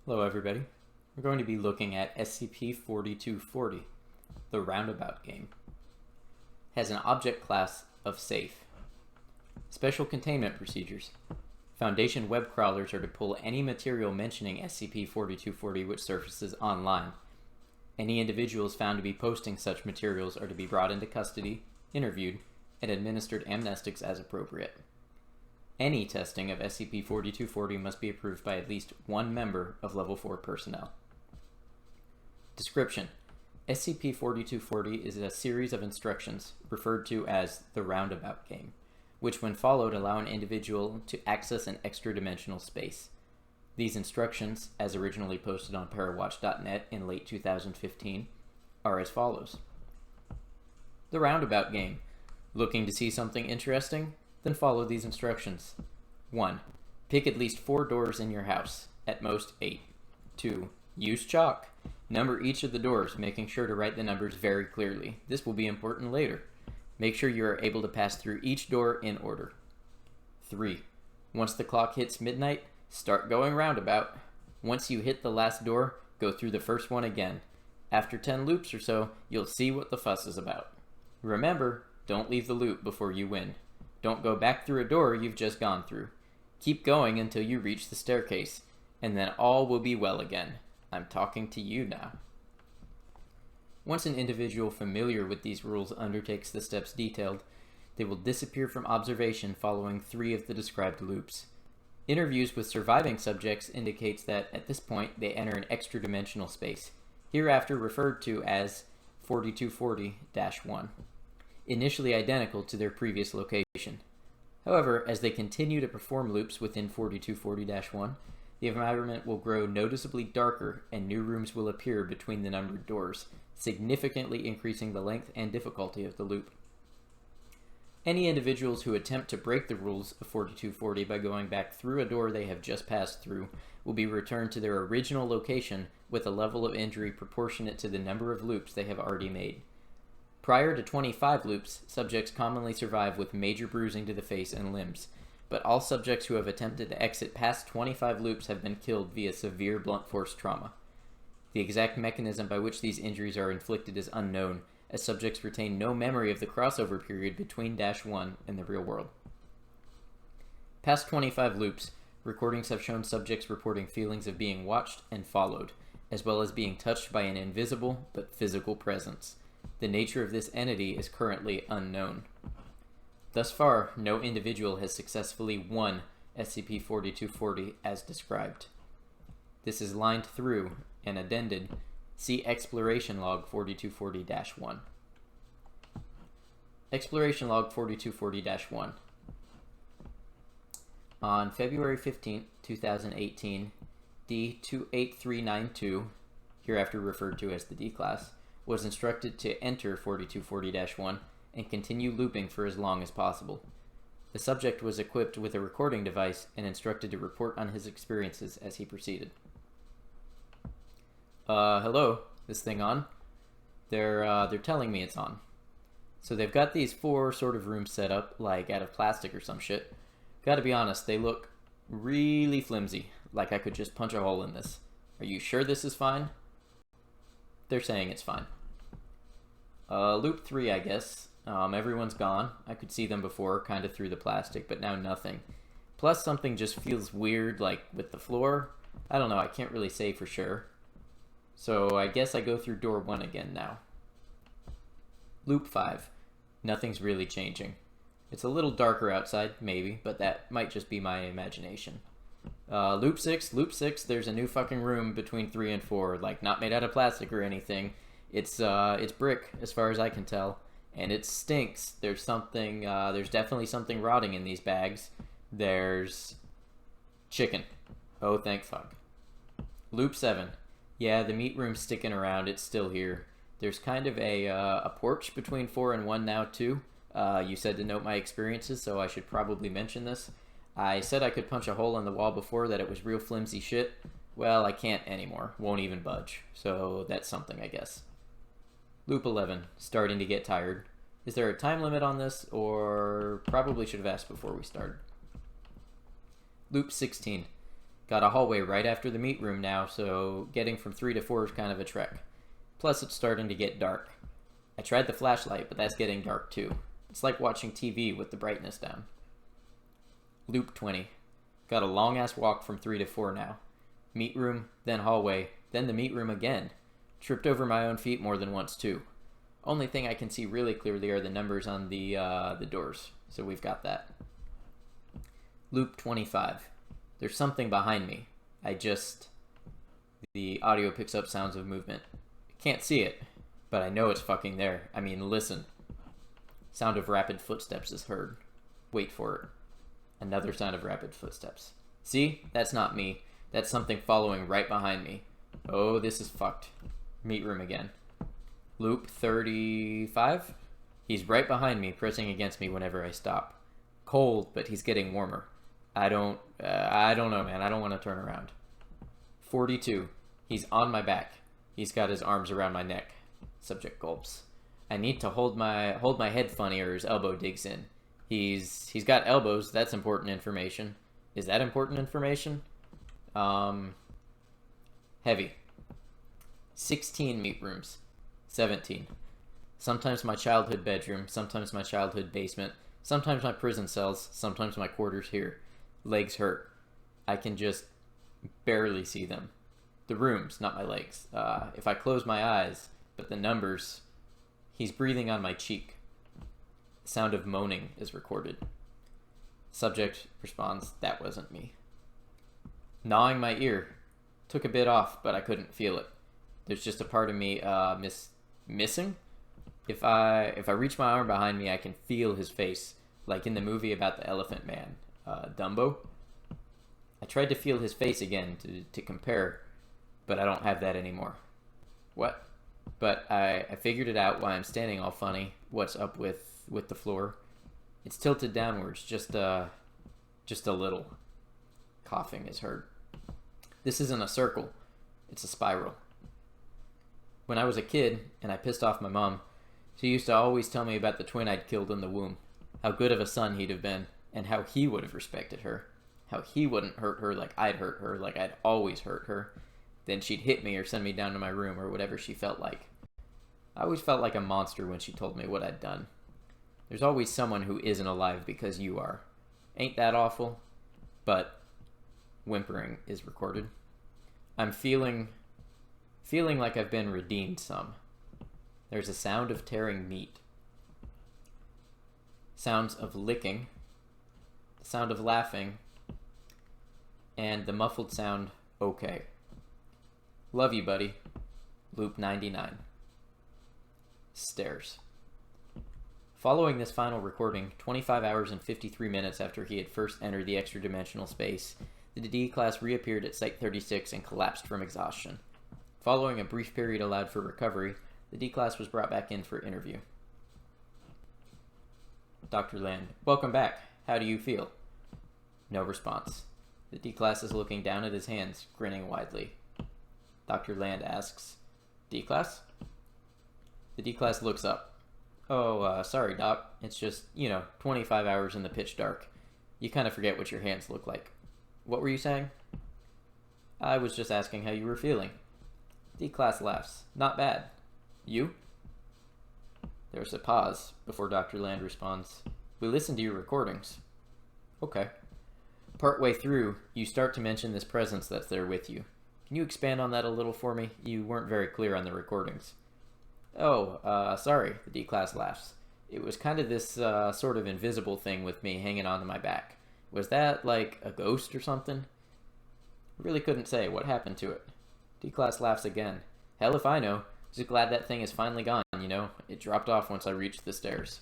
Hello everybody. We're going to be looking at SCP-4240, the Roundabout Game. Has an object class of safe. Special containment procedures. Foundation web crawlers are to pull any material mentioning SCP-4240 which surfaces online. Any individuals found to be posting such materials are to be brought into custody, interviewed, and administered amnestics as appropriate. Any testing of SCP-4240 must be approved by at least one member of Level 4 personnel. Description: SCP-4240 is a series of instructions, referred to as the Roundabout Game, which when followed allow an individual to access an extra-dimensional space. These instructions, as originally posted on Parawatch.net in late 2015, are as follows. The Roundabout Game. Looking to see something interesting? Then follow these instructions. 1. Pick at least 4 doors in your house, at most 8. 2. Use chalk. Number each of the doors, making sure to write the numbers very clearly. This will be important later. Make sure you are able to pass through each door in order. 3. Once the clock hits midnight, start going roundabout. Once you hit the last door, go through the first one again. After 10 loops or so, you'll see what the fuss is about. Remember, don't leave the loop before you win. Don't go back through a door you've just gone through. Keep going until you reach the staircase, and then all will be well again. I'm talking to you now. Once an individual familiar with these rules undertakes the steps detailed, they will disappear from observation following 3 of the described loops. Interviews with surviving subjects indicates that at this point they enter an extra-dimensional space, hereafter referred to as 4240-1. Initially identical to their previous location. However, as they continue to perform loops within 4240-1, the environment will grow noticeably darker and new rooms will appear between the numbered doors, significantly increasing the length and difficulty of the loop. Any individuals who attempt to break the rules of 4240 by going back through a door they have just passed through will be returned to their original location with a level of injury proportionate to the number of loops they have already made. Prior to 25 loops, subjects commonly survive with major bruising to the face and limbs, but all subjects who have attempted to exit past 25 loops have been killed via severe blunt force trauma. The exact mechanism by which these injuries are inflicted is unknown, as subjects retain no memory of the crossover period between -1 and the real world. Past 25 loops, recordings have shown subjects reporting feelings of being watched and followed, as well as being touched by an invisible but physical presence. The nature of this entity is currently unknown. Thus far, no individual has successfully won SCP-4240 as described. This is lined through and addended. See Exploration Log 4240-1. Exploration Log 4240-1. On February 15, 2018, D-28392, hereafter referred to as the D-Class, was instructed to enter 4240-1 and continue looping for as long as possible. The subject was equipped with a recording device and instructed to report on his experiences as he proceeded. Hello? This thing on? They're telling me it's on. So they've got these 4 sort of rooms set up, like out of plastic or some shit. Gotta be honest, they look really flimsy, like I could just punch a hole in this. Are you sure this is fine? They're saying it's fine. Loop 3, I guess. Everyone's gone. I could see them before, kind of through the plastic, but now nothing. Plus something just feels weird, like with the floor. I don't know, I can't really say for sure. So I guess I go through door 1 again now. Loop 5. Nothing's really changing. It's a little darker outside, maybe, but that might just be my imagination. Loop 6, there's a new fucking room between 3 and 4, like not made out of plastic or anything. It's brick, as far as I can tell, and it stinks. There's definitely something rotting in these bags. There's chicken. Oh, thank fuck. Loop 7. Yeah, the meat room's sticking around, it's still here. There's kind of a porch between 4 and 1 now, too. You said to note my experiences, so I should probably mention this. I said I could punch a hole in the wall before, that it was real flimsy shit. Well, I can't anymore. Won't even budge. So that's something, I guess. Loop 11. Starting to get tired. Is there a time limit on this, or probably should have asked before we started? Loop 16. Got a hallway right after the meat room now, so getting from 3 to 4 is kind of a trek. Plus, it's starting to get dark. I tried the flashlight, but that's getting dark too. It's like watching TV with the brightness down. Loop 20. Got a long-ass walk from 3 to 4 now. Meat room, then hallway, then the meat room again. Tripped over my own feet more than once too. Only thing I can see really clearly are the numbers on the doors, so we've got that. Loop 25. There's something behind me. The audio picks up sounds of movement. Can't see it, but I know it's fucking there. I mean, listen. Sound of rapid footsteps is heard. Wait for it. Another sound of rapid footsteps. See? That's not me. That's something following right behind me. Oh, this is fucked. Meat room again. Loop 35? He's right behind me, pressing against me whenever I stop. Cold, but he's getting warmer. I don't know, man. I don't want to turn around. 42. He's on my back. He's got his arms around my neck. Subject gulps. I need to hold my head funny or his elbow digs in. He's got elbows. That's important information. Is that important information? Heavy. 16 meat rooms. 17. Sometimes my childhood bedroom, sometimes my childhood basement, sometimes my prison cells, sometimes my quarters here. Legs hurt. I can just barely see them. The rooms, not my legs. If I close my eyes, but the numbers, he's breathing on my cheek. Sound of moaning is recorded. Subject responds, that wasn't me. Gnawing my ear. Took a bit off, but I couldn't feel it. There's just a part of me missing. If I reach my arm behind me, I can feel his face, like in the movie about the Elephant Man, Dumbo. I tried to feel his face again to compare, but I don't have that anymore. What? But I figured it out why I'm standing all funny. What's up with the floor? It's tilted downwards, just a little. Coughing is heard. This isn't a circle. It's a spiral. When I was a kid, and I pissed off my mom, she used to always tell me about the twin I'd killed in the womb. How good of a son he'd have been, and how he would have respected her. How he wouldn't hurt her like I'd hurt her, like I'd always hurt her. Then she'd hit me or send me down to my room or whatever she felt like. I always felt like a monster when she told me what I'd done. There's always someone who isn't alive because you are. Ain't that awful? But whimpering is recorded. I'm feeling like I've been redeemed some. There's a sound of tearing meat. Sounds of licking. The sound of laughing. And the muffled sound, okay. Love you, buddy. Loop 99. Stairs. Following this final recording, 25 hours and 53 minutes after he had first entered the extra-dimensional space, the D-Class reappeared at Site-36 and collapsed from exhaustion. Following a brief period allowed for recovery, the D-Class was brought back in for interview. Dr. Land, welcome back. How do you feel? No response. The D-Class is looking down at his hands, grinning widely. Dr. Land asks, D-Class? The D-Class looks up. Oh, sorry, Doc. It's just, 25 hours in the pitch dark. You kind of forget what your hands look like. What were you saying? I was just asking how you were feeling. D-Class laughs. Not bad. You? There's a pause before Dr. Land responds. We listened to your recordings. Okay. Partway through, you start to mention this presence that's there with you. Can you expand on that a little for me? You weren't very clear on the recordings. Oh, sorry, the D-Class laughs. It was kind of this sort of invisible thing with me hanging onto my back. Was that like a ghost or something? I really couldn't say. What happened to it? D-Class laughs again. Hell if I know. Just glad that thing is finally gone, It dropped off once I reached the stairs.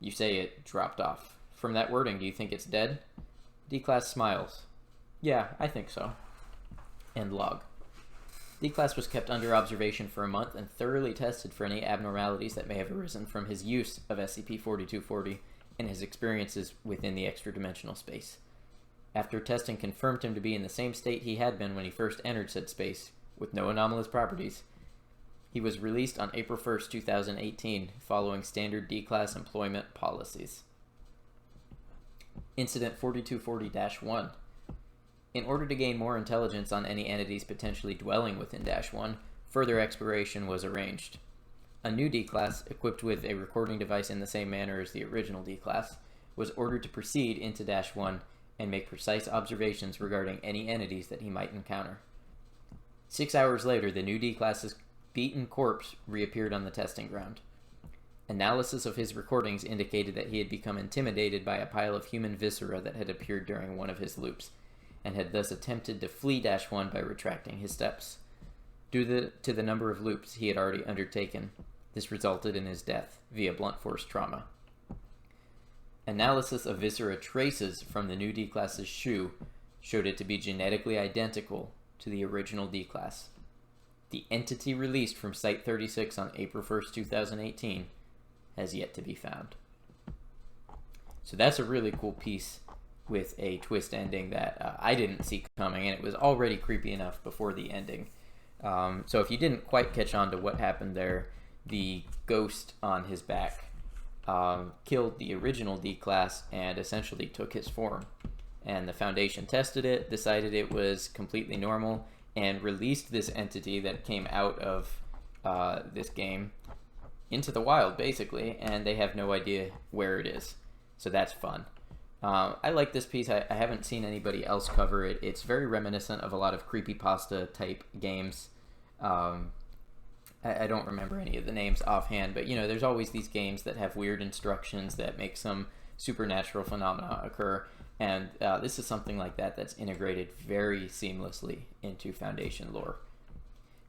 You say it dropped off. From that wording, do you think it's dead? D-Class smiles. Yeah, I think so. End log. D-Class was kept under observation for a month and thoroughly tested for any abnormalities that may have arisen from his use of SCP-4240 and his experiences within the extra-dimensional space. After testing confirmed him to be in the same state he had been when he first entered said space, with no anomalous properties, he was released on April 1st, 2018, following standard D-Class employment policies. Incident 4240-1. In order to gain more intelligence on any entities potentially dwelling within -1, further exploration was arranged. A new D-Class, equipped with a recording device in the same manner as the original D-Class, was ordered to proceed into -1 and make precise observations regarding any entities that he might encounter. 6 hours later, the new D-Class's beaten corpse reappeared on the testing ground. Analysis of his recordings indicated that he had become intimidated by a pile of human viscera that had appeared during one of his loops, and had thus attempted to flee -1 by retracting his steps. Due to the number of loops he had already undertaken, this resulted in his death via blunt force trauma. Analysis of viscera traces from the new D-Class's shoe showed it to be genetically identical to the original D-Class. The entity released from Site-36 on April 1st, 2018 has yet to be found. So that's a really cool piece with a twist ending that I didn't see coming, and it was already creepy enough before the ending. So if you didn't quite catch on to what happened there, the ghost on his back killed the original D-Class and essentially took his form. And the Foundation tested it, decided it was completely normal, and released this entity that came out of this game into the wild, basically, and they have no idea where it is. So that's fun. I like this piece. I haven't seen anybody else cover it. It's very reminiscent of a lot of Creepypasta type games. I don't remember any of the names offhand, but you know, there's always these games that have weird instructions that make some supernatural phenomena occur, and this is something like that that's integrated very seamlessly into Foundation lore.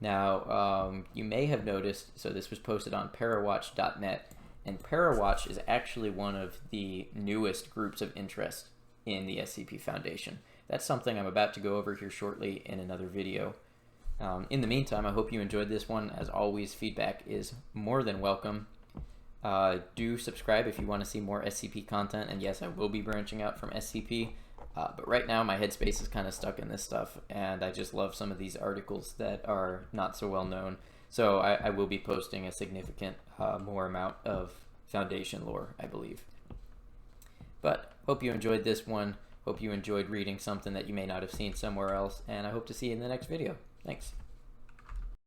Now, you may have noticed, so this was posted on Parawatch.net, and Parawatch is actually one of the newest groups of interest in the SCP Foundation. That's something I'm about to go over here shortly in another video. In the meantime, I hope you enjoyed this one. As always, feedback is more than welcome. Do subscribe if you want to see more SCP content, and yes, I will be branching out from SCP, but right now my headspace is kind of stuck in this stuff, and I just love some of these articles that are not so well known. So I will be posting a significant more amount of Foundation lore, I believe. But hope you enjoyed this one. Hope you enjoyed reading something that you may not have seen somewhere else, and I hope to see you in the next video. Thanks.